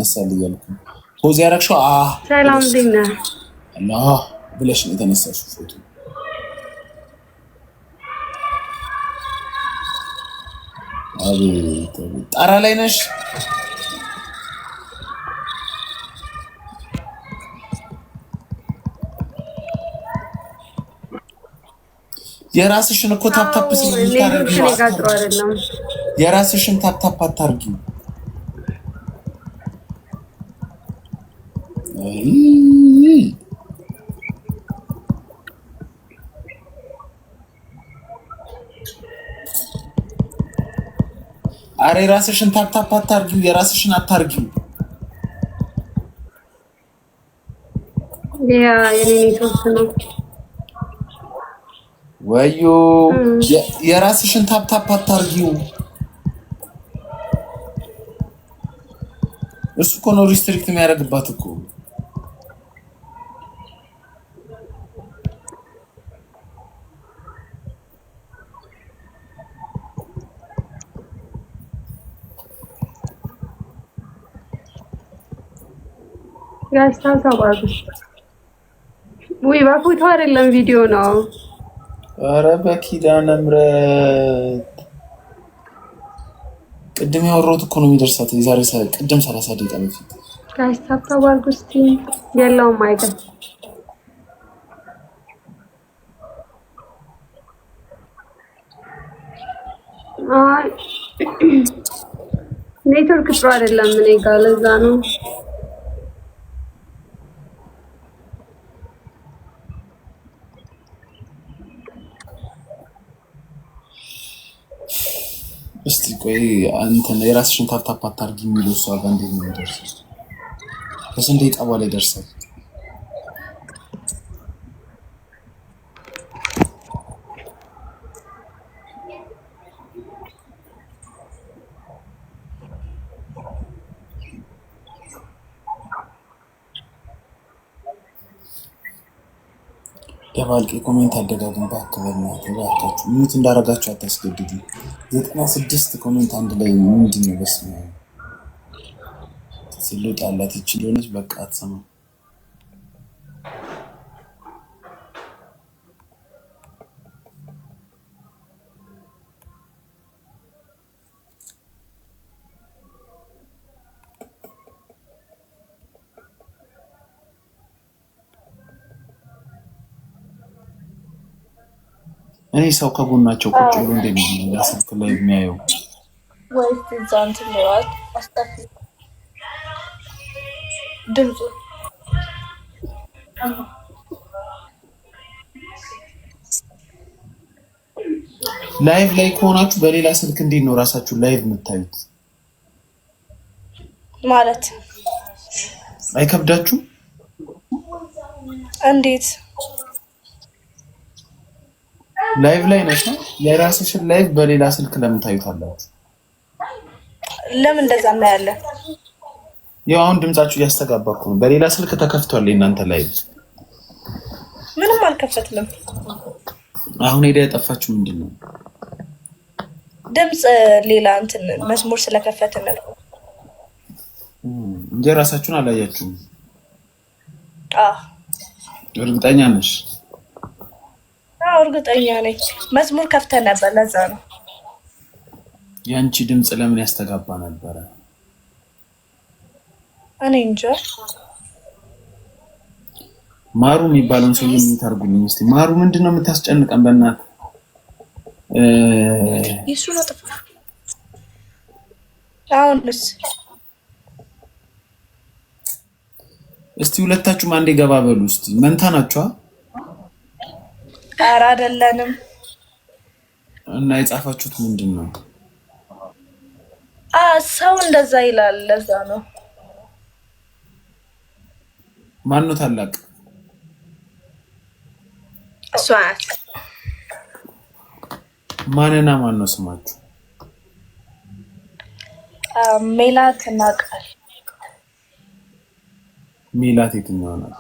መሰል እያልኩ ፖዝ ያደረግሽው ሰላም ዲና አላህ ብለሽ ነው የተነሳሽው ፎቶ። አቤት ጣራ ላይ ነሽ። የራስሽን እኮ ታፕታፕ ስለምታረጊ የራስሽን ታፕታፕ አታርጊው። አሬ የራስሽን ታፕታፕ አታርጊው። የራስሽን አታርጊው። ያ የኔ ነው ወዮ የራስሽን ታፕታፕ አታርጊው። እሱ እኮ ነው ሪስትሪክት የሚያደርግባት እኮ። ያስታውሳል ወይ? ባፎቶ አይደለም ቪዲዮ ነው። ኧረ በኪዳነ ምሕረት ቅድም ያወራሁት እኮ ነው የሚደርሳት የዛሬ ቅድም 30 ደቂቃ በፊት ታስታውሳል አርጉስቲ የለውም አይደል? ኔትወርክ ጥሩ አይደለም እኔ ጋር ለዛ ነው። እስቲ ቆይ አንተ የራስሽን ታፕታፕ አታርጊ የሚለው እሷ ጋር እንዴት ነው የሚደርሰው? በስንት ደቂቃ በኋላ ይደርሳል? ደባልቄ ኮሜንት አደጋግም ባከበልናት ባካችሁ ምንት እንዳረጋችሁ አታስገድዱ። 96 ኮሜንት አንድ ላይ ምንድን ነው? በስመ አብ ሲሉጣላት ይችላልሽ። በቃ አትሰማ እኔ ሰው ከጎናቸው ቁጭ ብሎ እንደሚል ስልክ ላይ የሚያየው ወይስ ዛንት ነው አስጠፍ ድምፁ ላይቭ ላይ ከሆናችሁ በሌላ ስልክ እንዴት ነው ራሳችሁ ላይቭ የምታዩት? ማለት አይከብዳችሁ? እንዴት ላይቭ ላይ ነሽ የራስሽን ላይቭ በሌላ ስልክ ለምን ታዩታላችሁ? ለምን እንደዛ እናያለን? ያው አሁን ድምጻችሁ እያስተጋባኩ ነው። በሌላ ስልክ ተከፍቷል የእናንተ ላይቭ። ምንም አልከፈትንም። አሁን ሄዳ ያጠፋችሁ ምንድነው? ድምጽ ሌላ እንትን መስሙር ስለከፈትን ነው እንጂ ራሳችሁን አላያችሁም። እርግጠኛ ነሽ? እርግጠኛ ነኝ። መስሙር ከፍተን ነበር ለዛ ነው። ያንቺ ድምጽ ለምን ያስተጋባ ነበረ? እኔ እንጃ። ማሩ የሚባለውን ሰው የምታርጉልኝ እስቲ። ማሩ ምንድነው የምታስጨንቀን? በእናት ይሱ ነው ጥፋ። አሁንስ እስቲ ሁለታችሁም አንዴ ገባ በሉ እስቲ። መንታ ናችሁ? ኧረ አይደለንም። እና የጻፋችሁት ምንድነው? ሰው እንደዛ ይላል ለዛ ነው። ማን ነው ታላቅ? እሷ ናት። ማንና ማን ነው ስማችሁ? ሜላት እና ቃል። ሜላት የትኛው ናት?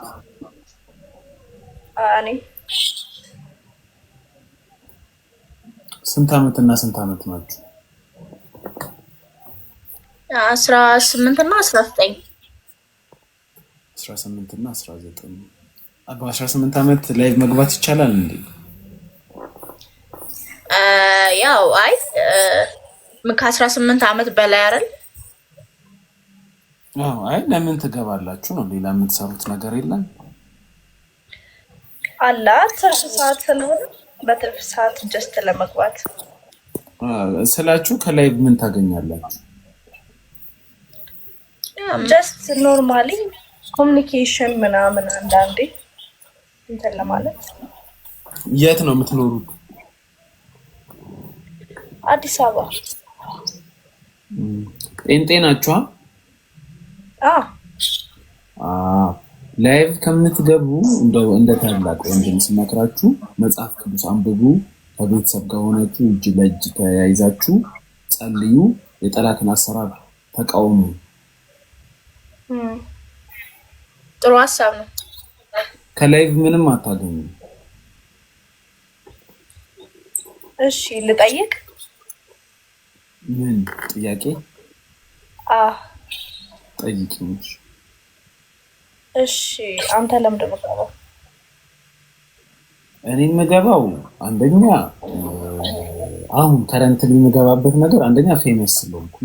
እኔ ስንት አመት እና ስንት አመት ናችሁ? 18 እና 19 18 እና 19 በ18 ዓመት ላይቭ መግባት ይቻላል እንዴ? ያው አይ ከ18 ዓመት በላይ አይደል? አይ ለምን ትገባላችሁ ነው? ሌላ የምትሰሩት ነገር የለም? አላ ትርፍ ሰዓት ስለሆነ በትርፍ ሰዓት ጀስት ለመግባት ስላችሁ ከላይቭ ምን ታገኛላችሁ? ጀስት ኖርማሊ ኮሚኒኬሽን ምናምን አንዳንዴ እንትን ለማለት። የት ነው የምትኖሩት? አዲስ አበባ። ጴንጤ ናችሁ? ላይቭ ከምትገቡ እንደ ታላቅ ወንድም ስመክራችሁ መጽሐፍ ቅዱስ አንብቡ። ከቤተሰብ ጋር ሆናችሁ እጅ ለእጅ ተያይዛችሁ ጸልዩ። የጠላትን አሰራር ተቃውሙ። ጥሩ ሀሳብ ነው። ከላይቭ ምንም አታገኙ። እሺ ልጠይቅ። ምን ጥያቄ? ጠይቂኝ። እሺ አንተ ለምን የምትገባው? እኔ የምገባው አንደኛ አሁን ከረንት የምገባበት ነገር አንደኛ ፌመስ ስለሆንኩ።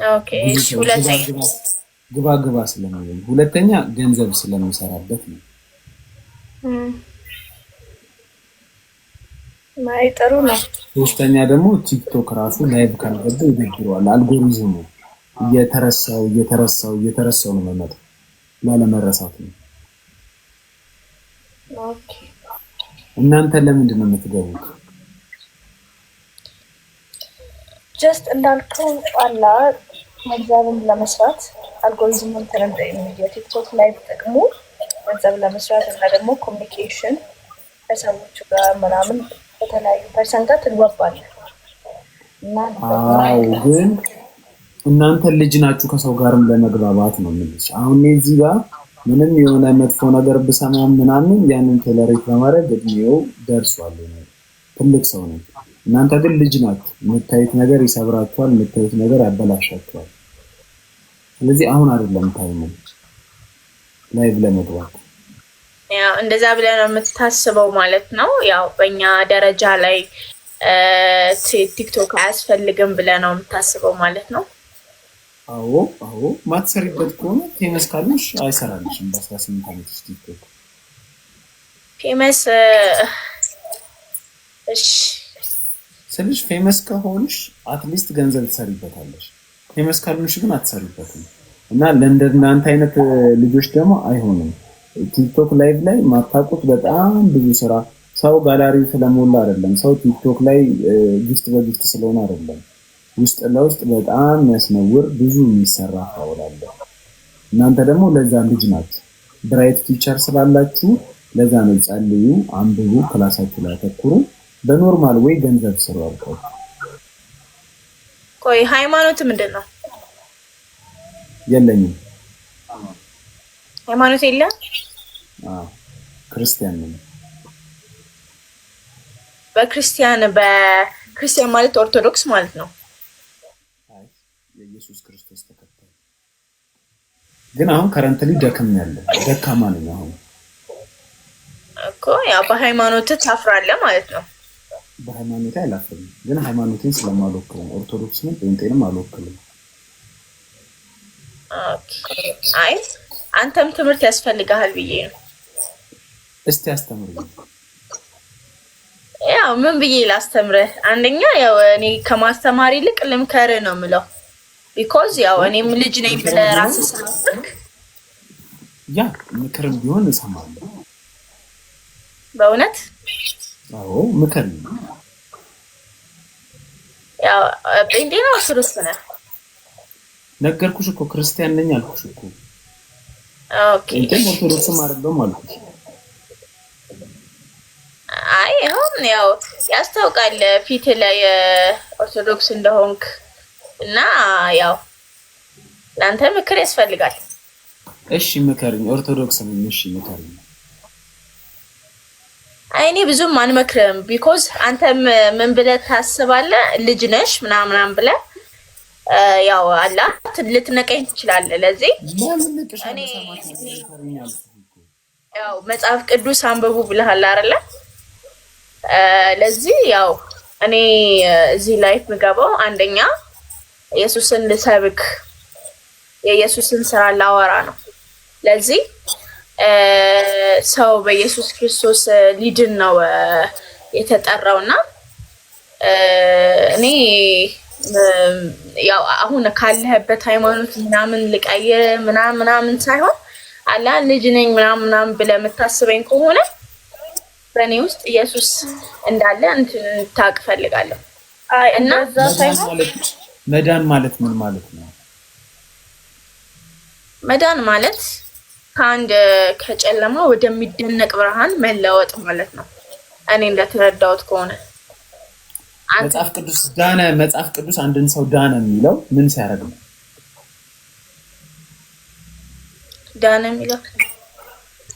ኦኬ እሺ። ሁለተኛ ግባ ስለሚለኝ፣ ሁለተኛ ገንዘብ ስለምሰራበት ነው። ማይ ጥሩ ነው። ሶስተኛ ደግሞ ቲክቶክ ራሱ ላይቭ ካልገባ ይደብረዋል። አልጎሪዝሙ እየተረሳው ነው የሚመጣው። ላለመረሳት ነው። ኦኬ እናንተ ለምንድን ነው የምትገቡት? ጀስት እንዳልከው አላ ገንዘብን ለመስራት አልጎሪዝሙ እንትን የቲክቶክ ላይቭ ጥቅሙ ገንዘብ ለመስራት እና ደግሞ ኮሚኒኬሽን ከሰዎቹ ጋር ምናምን በተለያዩ ፐርሰንታት እንወባለን እና ግን እናንተ ልጅ ናችሁ፣ ከሰው ጋርም ለመግባባት ነው የምልሽ። አሁን እዚህ ጋር ምንም የሆነ መጥፎ ነገር ብሰማም ምናምን ያንን ቶለሬት ለማድረግ እድሜው ደርሷል። ትልቅ ሰው ነው። እናንተ ግን ልጅ ናችሁ። የምታዩት ነገር ይሰብራችኋል፣ የምታዩት ነገር ያበላሻችኋል። ስለዚህ አሁን አይደለም ታይሙ ላይቭ ለመግባት። ያው እንደዛ ብለህ ነው የምታስበው ማለት ነው። ያው በእኛ ደረጃ ላይ ቲክቶክ አያስፈልግም ብለህ ነው የምታስበው ማለት ነው። አዎ ማትሰሪበት ከሆነ ፌመስ ካለሽ አይሰራልሽም። በ18 ዓመት ውስጥ ቲክቶክ ፌመስ እሺ ስልሽ ፌመስ ከሆንሽ አትሊስት ገንዘብ ትሰሪበታለሽ። ፌመስ ካልሆንሽ ግን አትሰሪበትም። እና ለእንደናንተ አይነት ልጆች ደግሞ አይሆንም። ቲክቶክ ላይቭ ላይ ማታውቁት በጣም ብዙ ስራ ሰው ጋላሪው ስለሞላ አይደለም። ሰው ቲክቶክ ላይ ጊፍት በጊፍት ስለሆነ አይደለም። ውስጥ ለውስጥ በጣም የሚያስነውር ብዙ የሚሰራ ታውላለ። እናንተ ደግሞ ለዛ ልጅ ናችሁ። ብራይት ፊቸር ስላላችሁ ለዛ ነው። ጸልዩ፣ አንብቡ፣ ክላሳችሁ ላይ አተኩሩ። በኖርማል ወይ ገንዘብ ስሩ አልከው። ቆይ ሃይማኖት ምንድን ነው? የለኝም። ሃይማኖት የለም? ክርስቲያን ነኝ። በክርስቲያን ማለት ኦርቶዶክስ ማለት ነው? የኢየሱስ ክርስቶስ ተከታይ። ግን አሁን ከረንትሊ ደካማ ነኝ። አሁን እኮ ያው በሃይማኖት ታፍራለህ ማለት ነው። በሃይማኖቴ አላፍርም፣ ግን ሃይማኖቴን ስለማልወክል ኦርቶዶክስንም ጴንጤንም አልወክልም። ኦኬ አይ አንተም ትምህርት ያስፈልግሃል ብዬ ነው። እስቲ አስተምረኝ። ያው ምን ብዬ ላስተምርህ? አንደኛ ያው እኔ ከማስተማር ይልቅ ልምከርህ ነው የምለው። ቢኮዝ ያው እኔም ልጅ ነኝ ብለህ ራስህ ስለምትክ ያ ምክርም ቢሆን እሰማለሁ። በእውነት አዎ ምክር ያው ጴንጤ ነው ኦርቶዶክስ ነህ? ነገርኩሽ እኮ ክርስቲያን ነኝ አልኩሽ እኮ። ኦኬ ጴንጤም ኦርቶዶክስም አይደለም አልኩሽ። አይ ያው ያስታውቃል ፊት ላይ ኦርቶዶክስ እንደሆንክ እና ያው ለአንተ ምክር ያስፈልጋል። እሺ ምከርኝ። ኦርቶዶክስ ነኝ። እሺ ምከርኝ። አይ እኔ ብዙም አንመክርም። ቢኮዝ አንተም ምን ብለህ ታስባለህ? ልጅ ነሽ ምናምን ብለህ ያው አላ ልትነቀኝ ትችላለህ። ለዚህ እኔ ያው መጽሐፍ ቅዱስ አንብቡ ብለሃል አይደለ? ለዚህ ያው እኔ እዚህ ላይፍ ምገባው አንደኛ ኢየሱስን ልሰብክ የኢየሱስን ስራ ላወራ ነው። ለዚህ ሰው በኢየሱስ ክርስቶስ ሊድን ነው የተጠራውና እኔ ያው አሁን ካለህበት ሃይማኖት ምናምን ልቀይር ምናምን ሳይሆን አላ ልጅ ነኝ ምናምን ብለህ የምታስበኝ ከሆነ በእኔ ውስጥ ኢየሱስ እንዳለ እንድታውቅ እፈልጋለሁ። እና እዛ ሳይሆን መዳን ማለት ምን ማለት ነው? መዳን ማለት ከአንድ ከጨለማ ወደሚደነቅ ብርሃን መለወጥ ማለት ነው። እኔ እንደተረዳሁት ከሆነ መጽሐፍ ቅዱስ አንድን ሰው ዳነ የሚለው ምን ሲያደርግ ነው? ዳነ የሚለው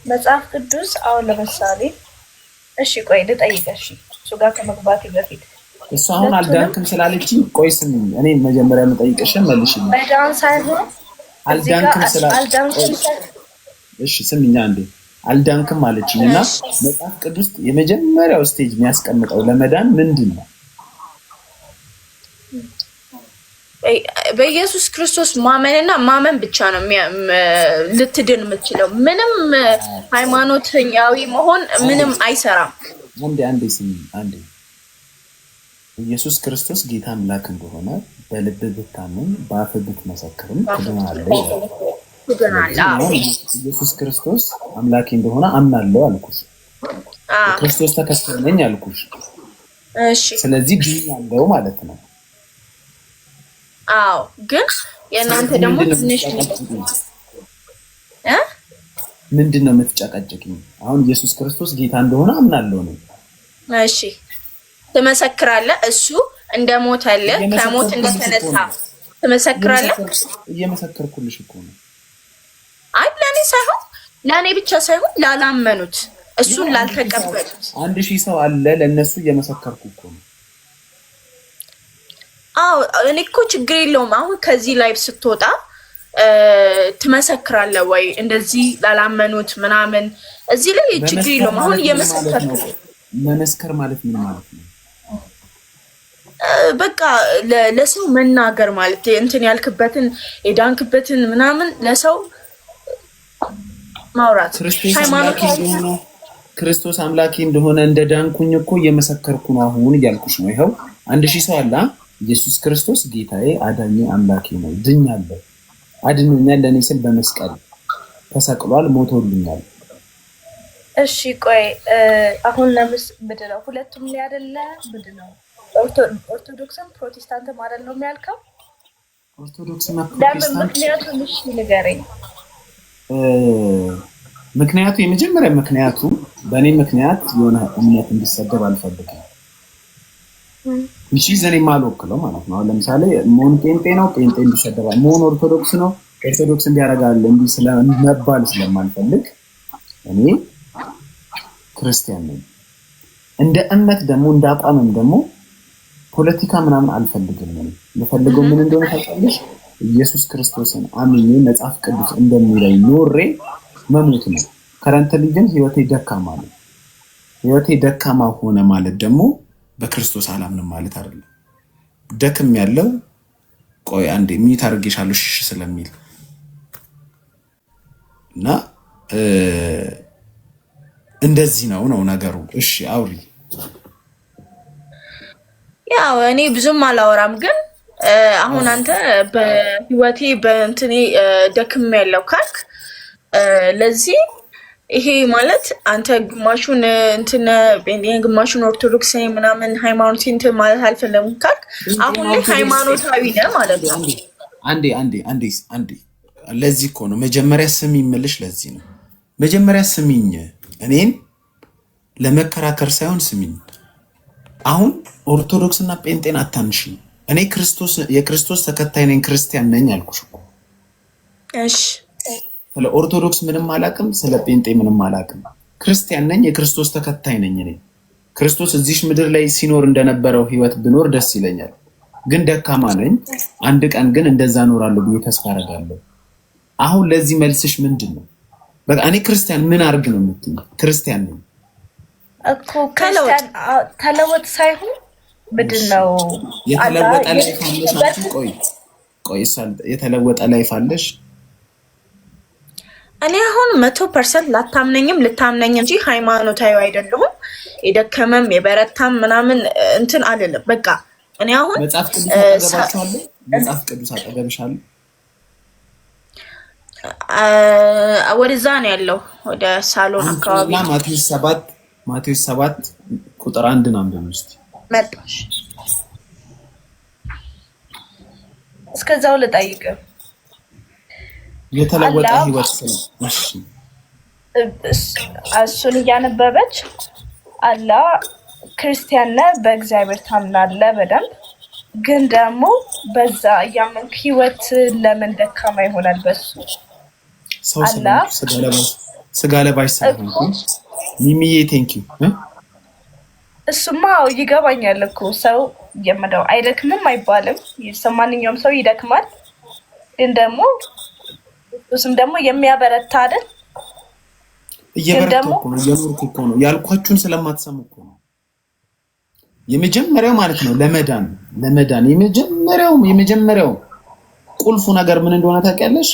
መጽሐፍ ቅዱስ አሁን ለምሳሌ እሺ ቆይ ልጠይቅሽ እሱ ጋር ከመግባቴ በፊት እሱ አሁን አልዳንክም ስላለችኝ ቆይ ስሚኝ፣ እኔ መጀመሪያ የምጠይቅሽን መልሽልኝ። መዳን ሳይሆን አልዳንክም ስላለችኝ እሺ ስሚኝ አንዴ አልዳንክም አለችኝ እና መጽሐፍ ቅዱስ የመጀመሪያው ስቴጅ የሚያስቀምጠው ለመዳን ምንድን ነው? በኢየሱስ ክርስቶስ ማመንና ማመን ብቻ ነው ልትድን የምትችለው። ምንም ሃይማኖተኛዊ መሆን ምንም አይሰራም። አንዴ ስሚኝ አንዴ ኢየሱስ ክርስቶስ ጌታ አምላክ እንደሆነ በልብ ብታምን በአፍ ብትመሰክርም ትድናለህ። ኢየሱስ ክርስቶስ አምላኬ እንደሆነ አምናለሁ አልኩሽ። ክርስቶስ ተከታይ ነኝ አልኩሽ። እሺ ስለዚህ ድኛለሁ ማለት ነው። አዎ ግን የእናንተ ደግሞ ትንሽ ምንድን ነው የምትጨቀጭቅኝ? አሁን ኢየሱስ ክርስቶስ ጌታ እንደሆነ አምናለሁ ነው። እሺ ትመሰክራለህ? እሱ እንደሞተልህ ከሞት እንደተነሳ ትመሰክራለህ? እየመሰከርኩልሽ እኮ ነው። አይ ለኔ ሳይሆን ለኔ ብቻ ሳይሆን ላላመኑት እሱን ላልተቀበሉት 1000 ሰው አለ ለነሱ እየመሰከርኩ እኮ ነው። አዎ እኔ እኮ ችግር የለውም። አሁን ከዚህ ላይ ስትወጣ ትመሰክራለህ ወይ እንደዚህ ላላመኑት ምናምን እዚህ ላይ ችግር የለውም። አሁን እየመሰከርኩ መመስከር ማለት ምን ማለት ነው? በቃ ለሰው መናገር ማለት እንትን ያልክበትን የዳንክበትን ምናምን ለሰው ማውራት ክርስቶስ አምላኬ እንደሆነ እንደ ዳንኩኝ እኮ እየመሰከርኩ ነው አሁን እያልኩሽ ነው። ይኸው 1000 ሰው አለ ኢየሱስ ክርስቶስ ጌታዬ አዳኜ አምላኬ ነው፣ ድኛለሁ፣ አድኖኛል፣ ለኔ ስል በመስቀል ተሰቅሏል፣ ሞቶልኛል። እሺ ቆይ አሁን ምንድነው ሁለቱም ላይ አይደለ? ምንድነው ኦርቶዶክስም ፕሮቴስታንትም አይደል ነው የሚያልከው? ኦርቶዶክስና ፕሮቴስታንት ምክንያቱም እሺ ንገረኝ። ምክንያቱ የመጀመሪያ ምክንያቱ በእኔ ምክንያት የሆነ እምነት እንዲሰደብ አልፈልግም። እሺ ዘኔ ማልወክለው ማለት ነው። ለምሳሌ ሞን ጴንጤ ነው ጴንጤ እንዲሰደባል፣ ሞን ኦርቶዶክስ ነው ኦርቶዶክስ እንዲያረጋል እንዲ ስለመባል ስለማልፈልግ እኔ ክርስቲያን ነኝ። እንደ እምነት ደግሞ እንደ አቋምም ደግሞ ፖለቲካ ምናምን አልፈልግም። የምፈልገው ምን እንደሆነ ታውቃለሽ? ኢየሱስ ክርስቶስን አምኜ መጽሐፍ ቅዱስ እንደሚለኝ ኖሬ መሞት ነው። ከረንትሊ ግን ህይወቴ ደካማ ነው። ህይወቴ ደካማ ሆነ ማለት ደግሞ በክርስቶስ አላምንም ማለት አይደለም። ደክም ያለው ቆይ አንዴ ሚት አድርጌሻለሁ እሺ ስለሚል እና እንደዚህ ነው ነገሩ። እሺ አውሪ። ያው እኔ ብዙም አላወራም፣ ግን አሁን አንተ በህይወቴ በእንትኔ ደክም ያለው ካልክ ለዚህ ይሄ ማለት አንተ ግማሹን እንትን ግማሹን ኦርቶዶክስ ምናምን ሃይማኖት እንትን ማለት አልፈለግም ካልክ አሁን ላይ ሃይማኖታዊ ነህ ማለት ነው። አንዴ ለዚህ እኮ ነው መጀመሪያ ስሚ የምልሽ። ለዚህ ነው መጀመሪያ ስሚኝ፣ እኔን ለመከራከር ሳይሆን ስሚኝ። አሁን ኦርቶዶክስና ጴንጤን አታንሽኝ። እኔ የክርስቶስ ተከታይ ነኝ፣ ክርስቲያን ነኝ አልኩሽ እኮ። እሺ ስለ ኦርቶዶክስ ምንም አላውቅም፣ ስለ ጴንጤ ምንም አላውቅም። ክርስቲያን ነኝ፣ የክርስቶስ ተከታይ ነኝ። እኔ ክርስቶስ እዚህ ምድር ላይ ሲኖር እንደነበረው ህይወት ብኖር ደስ ይለኛል። ግን ደካማ ነኝ። አንድ ቀን ግን እንደዛ እኖራለሁ ብዬ ተስፋ አደርጋለሁ። አሁን ለዚህ መልስሽ ምንድነው? በቃ እኔ ክርስቲያን ምን አድርግ ነው የምትይኝ? ክርስቲያን ነኝ እኮ ክርስቲያን ተለወጥ ሳይሆን ምንድነው የተለወጠ ላይፍ አለሽ? ቆይ የተለወጠ ላይፍ አለሽ? እኔ አሁን 100% ላታምነኝም ልታምነኝ እንጂ ሃይማኖታዊ አይደለሁም። የደከመም የበረታም ምናምን እንትን አይደለም። በቃ እኔ አሁን መጽሐፍ ቅዱስ አጠገባችኋለሁ። መጽሐፍ ቅዱስ አጠገብሻለሁ። ወደዛ ነው ያለው፣ ወደ ሳሎን አካባቢ። ማቴዎስ 7 ቁጥር 1 ነው እንደምስቲ መጣሽ። እስከዛው ልጠይቅ የተለወጠ ህይወት እሺ፣ እሱን እያነበበች አላህ ክርስቲያን ነህ፣ በእግዚአብሔር ታምናለህ በደንብ ግን ደግሞ በዛ እያመንክ ህይወት ለምን ደካማ ይሆናል? በሱ አላህ ስጋ ለባሽ ሳይሆን ሚሚዬ ቴንኪው። እሱማ ይገባኛል እኮ ሰው የምለው አይደክምም አይባልም። ማንኛውም ሰው ይደክማል፣ ግን ደግሞ እሱም ደግሞ የሚያበረታ አይደል? እየበረታሁ እኮ ነው፣ እየኖርኩ እኮ ነው። ያልኳችሁን ስለማትሰሙ እኮ ነው። የመጀመሪያው ማለት ነው ለመዳን የመጀመሪያው ቁልፉ ነገር ምን እንደሆነ ታውቂያለሽ?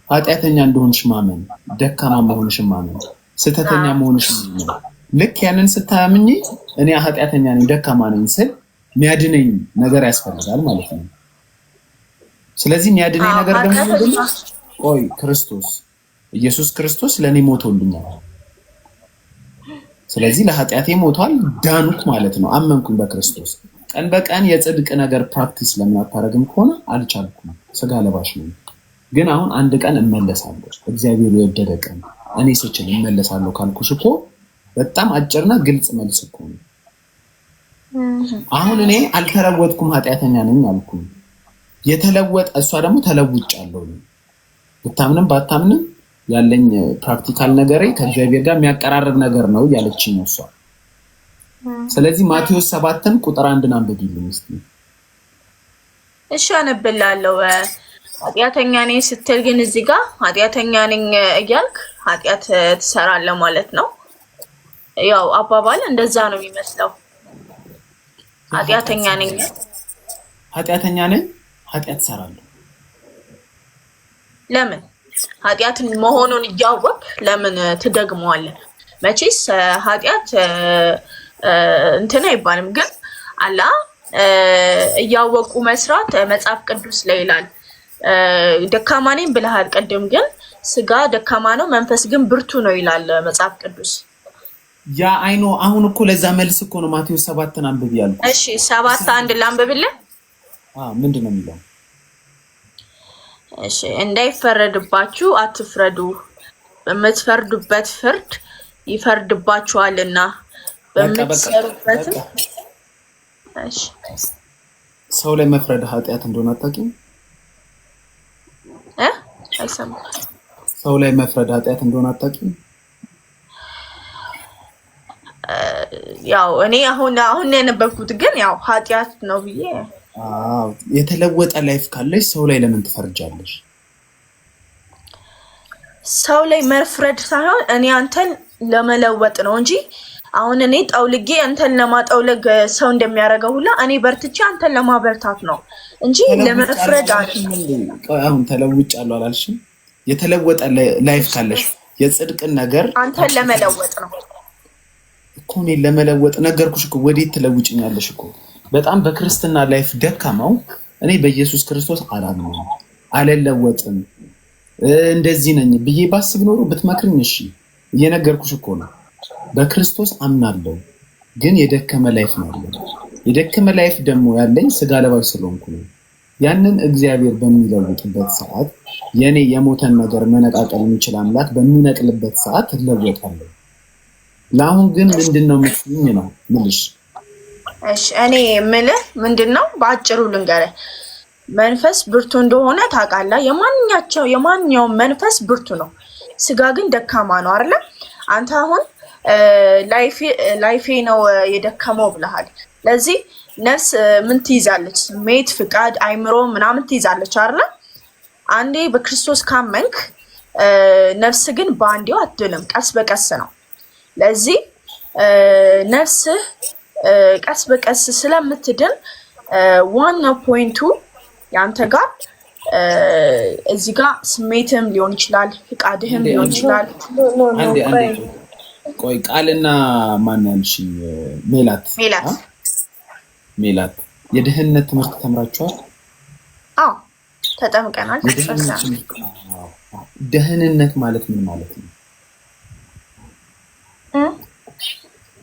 ኃጢአተኛ እንደሆንሽ ማመን፣ ደካማ መሆንሽ ማመን፣ ስተተኛ መሆንሽ ማመን። ልክ ያንን ስታምኚ እኔ ኃጢአተኛ ነኝ ደካማ ነኝ ስል የሚያድነኝ ነገር ያስፈልጋል ማለት ነው። ስለዚህ የሚያድነኝ ነገር ደግሞ ምንድነው? ቆይ ኢየሱስ ክርስቶስ ለኔ ሞቶልኛል። ስለዚህ ለኃጢአቴ ሞቷል፣ ዳንኩ ማለት ነው። አመንኩኝ በክርስቶስ። ቀን በቀን የጽድቅ ነገር ፕራክቲስ ለማታረግም ከሆነ አልቻልኩም፣ ስጋ ለባሽ ነኝ። ግን አሁን አንድ ቀን እመለሳለሁ፣ እግዚአብሔር የወደደ ቀን እኔ ስችል እመለሳለሁ ካልኩሽ እኮ በጣም አጭርና ግልጽ መልስ እኮ ነው። አሁን እኔ አልተለወጥኩም፣ ኃጢአተኛ ነኝ አልኩኝ። የተለወጠ እሷ ደግሞ ተለውጫለሁ። ብታምንም ባታምንም ያለኝ ፕራክቲካል ነገሬ ከእግዚአብሔር ጋር የሚያቀራርብ ነገር ነው ያለችኝ ነው እሷ። ስለዚህ ማቴዎስ 7 ቁጥር 1 አንብቢልኝ እስቲ። እሺ አነብላለሁ። ኃጢአተኛ ነኝ ስትል ግን እዚህ ጋር ኃጢአተኛ ነኝ እያልክ ኃጢአት ትሰራለህ ማለት ነው። ያው አባባል እንደዛ ነው የሚመስለው። ኃጢአተኛ ነኝ ኃጢአት እሰራለሁ። ለምን ኃጢአትን መሆኑን እያወቅ ለምን ትደግመዋለህ? መቼስ ኃጢአት እንትን አይባልም። ግን አላህ እያወቁ መስራት መጽሐፍ ቅዱስ ላይ ይላል። ደካማ ነኝ ብለሃል ቀደም፣ ግን ስጋ ደካማ ነው መንፈስ ግን ብርቱ ነው ይላል መጽሐፍ ቅዱስ። ያ አይኖ አሁን እኮ ለዛ መልስ እኮ ነው ማቴዎስ 7 አንብብ ያልኩት። እሺ 7:1 ላንብብልህ። ምንድነው የሚለው? እሺ እንዳይፈረድባችሁ አትፍረዱ፣ በምትፈርዱበት ፍርድ ይፈርድባችኋልና በምትሰሩበት። እሺ ሰው ላይ መፍረድ ኃጢአት እንደሆነ አታውቂም? አይሰማም። ሰው ላይ መፍረድ ኃጢአት እንደሆነ አታውቂም? ያው እኔ አሁን የነበርኩት ግን ያው ኃጢአት ነው ብዬ። የተለወጠ ላይፍ ካለሽ ሰው ላይ ለምን ትፈርጃለሽ? ሰው ላይ መፍረድ ሳይሆን እኔ አንተን ለመለወጥ ነው እንጂ አሁን እኔ ጠውልጌ አንተን ለማጠውለግ ሰው እንደሚያደርገው ሁላ እኔ በርትቼ አንተን ለማበርታት ነው እንጂ ለመፍረድ አይደለም። አሁን ተለውጫለሁ አላልሽም? የተለወጠ ላይፍ ካለሽ የጽድቅን ነገር አንተን ለመለወጥ ነው እኮ። እኔ ለመለወጥ ነገርኩሽ እኮ። ወዴት ትለውጭኛለሽ እኮ። በጣም በክርስትና ላይፍ ደካማው እኔ በኢየሱስ ክርስቶስ አላምንም፣ አልለወጥም፣ እንደዚህ ነኝ ብዬ ባስብ ኖሮ ብትመክርኝ እሺ። እየነገርኩሽ እኮ ነው። በክርስቶስ አምናለሁ፣ ግን የደከመ ላይፍ ነው ያለኝ። የደከመ ላይፍ ደግሞ ያለኝ ስጋ ለባሽ ስለሆንኩ ነው። ያንን እግዚአብሔር በሚለውጥበት ሰዓት የኔ የሞተን ነገር መነቃቀል የሚችል አምላክ በሚነቅልበት ሰዓት እለወጣለሁ። ለአሁን ግን ምንድነው የምትይኝ ነው ምልሽ? እሺ እኔ የምልህ ምንድነው በአጭሩ ልንገርህ። መንፈስ ብርቱ እንደሆነ ታውቃለህ። የማንኛውም መንፈስ ብርቱ ነው፣ ስጋ ግን ደካማ ነው አይደለ? አንተ አሁን ላይፌ ነው የደከመው ብለሃል። ለዚህ ነፍስ ምን ትይዛለች? ስሜት፣ ፍቃድ፣ አይምሮ ምናምን ትይዛለች አይደል? አንዴ በክርስቶስ ካመንክ ነፍስ ግን በአንዴው አትድንም፣ ቀስ በቀስ ነው። ለዚህ ነፍስህ ቀስ በቀስ ስለምትድን ዋና ፖይንቱ ያንተ ጋር እዚህ ጋር ስሜትም ሊሆን ይችላል፣ ፍቃድህም ሊሆን ይችላል። ቆይ ቃልና ማን ያልሽ? ሜላት የድህነት ትምህርት ተምራችኋል? አዎ ተጠምቀናል። ደህንነት ማለት ምን ማለት ነው?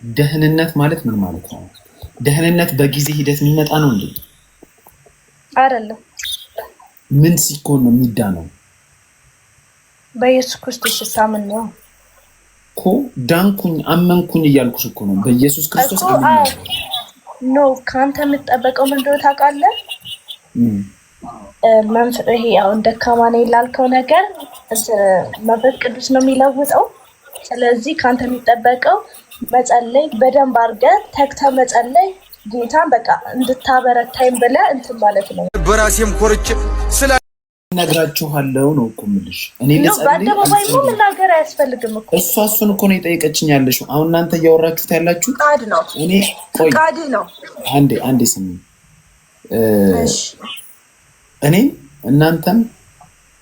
ደህንነት ማለት ምን ማለት ነው? ደህንነት በጊዜ ሂደት የሚመጣ ነው እንዴ? አይደለም። ምን ሲኮን ነው የሚዳነው? በኢየሱስ ክርስቶስ ሳምን ነው እኮ ዳንኩኝ አመንኩኝ እያልኩሽ እኮ ነው። በኢየሱስ ክርስቶስ ኖ ካንተ የምትጠበቀው ምን እንደሆነ ታውቃለህ? ይሄ አሁን ደካማ ነኝ ላልከው ነገር መንፈስ ቅዱስ ነው የሚለውጠው። ስለዚህ ካንተ የሚጠበቀው መጸለይ፣ በደንብ አድርገህ ተግተህ መጸለይ፣ ጌታን በቃ እንድታበረታይም ብለህ እንትን ማለት ነው። በራሴም ኮርቼ ስለ ነግራችኋለሁ ነው እኮ የምልሽ። እኔ በአደባባይ ነው መናገር አያስፈልግም እኮ። እሱን እኮ ነው የጠየቀችኝ ያለሽው። አሁን እናንተ እያወራችሁት ያላችሁ ፍቃድ ነው። እኔ ቆይ ፍቃድ ነው። አንዴ ስሚ። እኔ እናንተም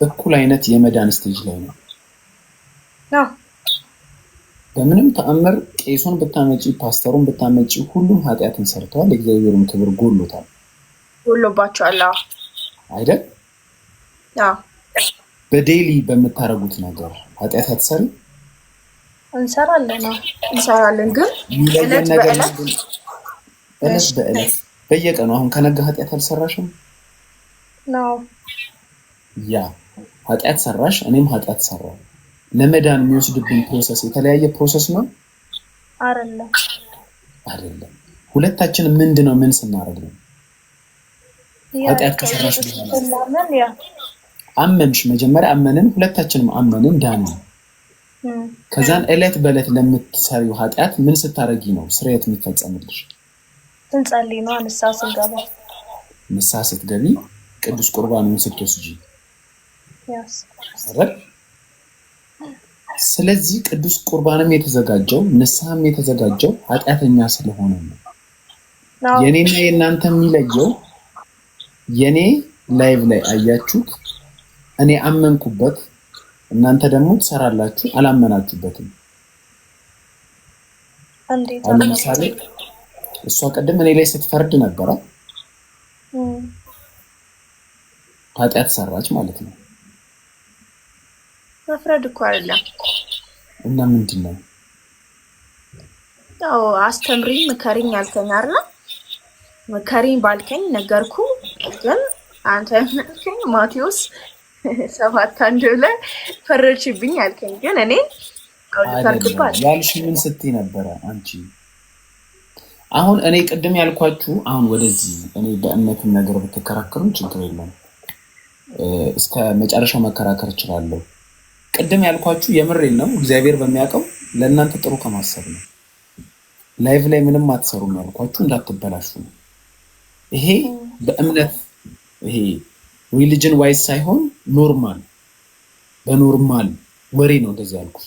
እኩል አይነት የመዳን ስቴጅ ላይ ነው። በምንም ተአምር ቄሱን ብታመጪ ፓስተሩን ብታመጪ ሁሉም ኃጢአትን ሰርተዋል። የእግዚአብሔርን ክብር ጎሎባቸዋል አይደል? በዴይሊ በምታረጉት ነገር ኃጢአት አትሰሪ? እንሰራለን ግን እለት በእለት በየቀኑ አሁን ከነጋ ኃጢአት አልሰራሽም? ያ ኃጢአት ሰራሽ፣ እኔም ኃጢአት ሰራው። ለመዳን የሚወስድብን ፕሮሰስ የተለያየ ፕሮሰስ ነው አይደለም? ሁለታችን ምንድነው ምን ስናደርግ ነው? ኃጢአት ከሰራሽ በኋላ አመንሽ፣ መጀመሪያ አመንን፣ ሁለታችንም አመንን፣ ዳንን። ከዛን እለት በእለት ለምትሰሪው ኃጢአት ምን ስታረጊ ነው ስርየት የሚፈጸምልሽ? ስንጸልይ ነው። ንስሐ ስትገቢ ቅዱስ ቁርባንን ስትወስጂ አይደል? ስለዚህ ቅዱስ ቁርባንም የተዘጋጀው ንስሐም የተዘጋጀው ኃጢአተኛ ስለሆነ ነው። የኔና የእናንተ የሚለየው የኔ ላይቭ ላይ አያችሁት፣ እኔ አመንኩበት፣ እናንተ ደግሞ ትሰራላችሁ፣ አላመናችሁበትም። ለምሳሌ እሷ ቀደም እኔ ላይ ስትፈርድ ነበረ፣ ኃጢአት ሰራች ማለት ነው። መፍረድ እኮ አይደለም። እና ምንድነው? ያው አስተምሪኝ ምከሪኝ አልከኝ አይደል? ምከሪኝ ባልከኝ ነገርኩ። ግን አንተ ምንከኝ ማቴዎስ 7:1 ላይ ፈረድሽብኝ አልከኝ። ግን እኔ ያልሽ ምን ስትይ ነበረ አንቺ? አሁን እኔ ቅድም ያልኳችሁ አሁን ወደዚህ እኔ በእምነትም ነገር ብትከራከሩን ችግር የለም፣ እስከ መጨረሻው መከራከር እችላለሁ። ቅድም ያልኳችሁ የምሬን ነው፣ እግዚአብሔር በሚያውቀው ለእናንተ ጥሩ ከማሰብ ነው። ላይቭ ላይ ምንም አትሰሩም ያልኳችሁ እንዳትበላሹ ነው። ይሄ በእምነት ይሄ ሪሊጅን ዋይዝ ሳይሆን ኖርማል በኖርማል ወሬ ነው እንደዚህ ያልኩሽ።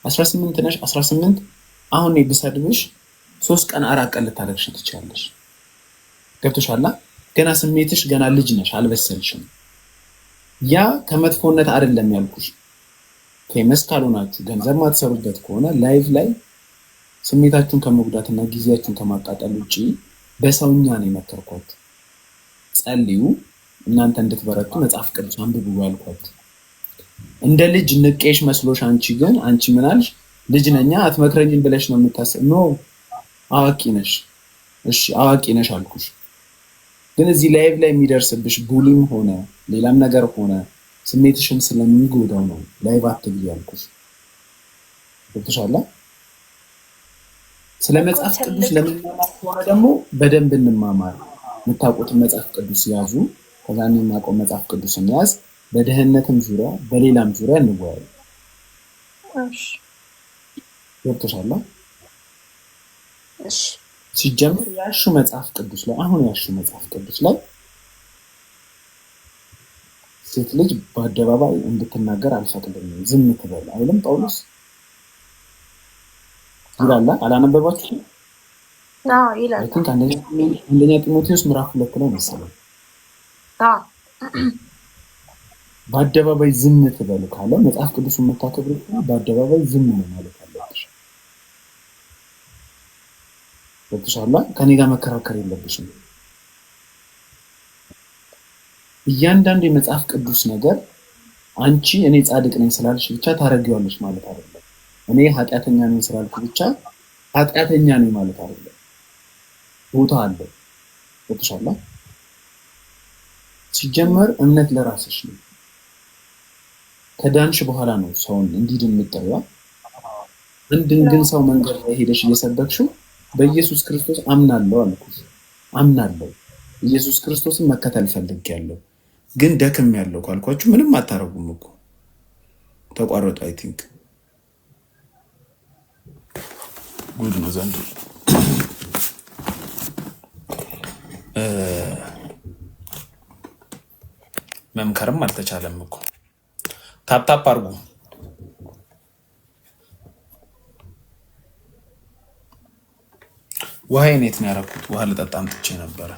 18 ነሽ 18 አሁን ብሰድብሽ 3 ቀን 4 ቀን ልታለቅሽ ትችያለሽ። ገብቶሻል? ገና ስሜትሽ ገና ልጅ ነሽ፣ አልበሰልሽም። ያ ከመጥፎነት አይደለም ያልኩሽ። ፌመስ ካልሆናችሁ ገንዘብ ማትሰሩበት ከሆነ ላይቭ ላይ ስሜታችሁን ከመጉዳትና ጊዜያችሁን ከማቃጠል ውጪ በሰውኛ ነው የመከርኳችሁ። ጸልዩ፣ እናንተ እንድትበረቱ መጽሐፍ ቅዱስ አንብቡ ያልኳችሁ። እንደ ልጅ ንቄሽ መስሎሽ አንቺ ግን አንቺ ምናልሽ ልጅ ነኛ አትመክረኝም ብለሽ ነው የምታስብ። ኖ አዋቂ ነሽ። እሺ አዋቂ ነሽ አልኩሽ። ግን እዚህ ላይቭ ላይ የሚደርስብሽ ቡሊም ሆነ ሌላም ነገር ሆነ ስሜትሽን ስለሚጎዳው ነው ላይቭ አትግቢ ያልኩሽ። ገብቶሻል? ስለ መጽሐፍ ቅዱስ ለምንማማር ከሆነ ደግሞ በደንብ እንማማር። የምታውቁትን መጽሐፍ ቅዱስ ያዙ። ከዛ የምናውቀው መጽሐፍ ቅዱስ እንያዝ። በደህንነትም ዙሪያ በሌላም ዙሪያ እንወያይ። እሺ ገብቶሻል? እሺ ሲጀምር ያሹ መጽሐፍ ቅዱስ ላይ አሁን ያሹ መጽሐፍ ቅዱስ ላይ ሴት ልጅ በአደባባይ እንድትናገር አልፈቅድም ዝም ትበል አይልም ጳውሎስ ይላል። አላነበባችሁ? አዎ ይላል። አይ ቲንክ አንደኛ ጢሞቴዎስ ምዕራፍ 2 ላይ መሰለኝ። በአደባባይ ዝም ትበል ካለ መጽሐፍ ቅዱስን የምታከብሩ በአደባባይ ዝም ነው ማለት አለብሽ። በተሻለ ከኔ ጋር መከራከር የለብሽም። እያንዳንዱ የመጽሐፍ ቅዱስ ነገር አንቺ እኔ ጻድቅ ነኝ ስላልሽ ብቻ ታረጊዋለሽ ማለት አይደለም። እኔ ኃጢአተኛ ነኝ ስላልኩ ብቻ ኃጢአተኛ ነኝ ማለት አይደለም። ቦታ አለ። በተሻለ ሲጀመር እምነት ለራስሽ ነው። ከዳንሽ በኋላ ነው ሰውን እንዲድን የምትጠሪው። አንድን ግን ሰው መንገድ ላይ ሄደሽ እየሰበክሽው በኢየሱስ ክርስቶስ አምናለሁ አልኩሽ። አምናለሁ ኢየሱስ ክርስቶስን መከተል ፈልጌያለሁ ግን ደክም ያለው ካልኳችሁ ምንም አታረጉም እኮ ተቋረጡ። አይ ቲንክ ጉድ ነው ዘንድሮ። መምከርም አልተቻለም እኮ። ታፕታፕ አርጉ። ውሃ የኔት ነው ያደረኩት። ውሃ ልጠጣ አምጥቼ ነበረ።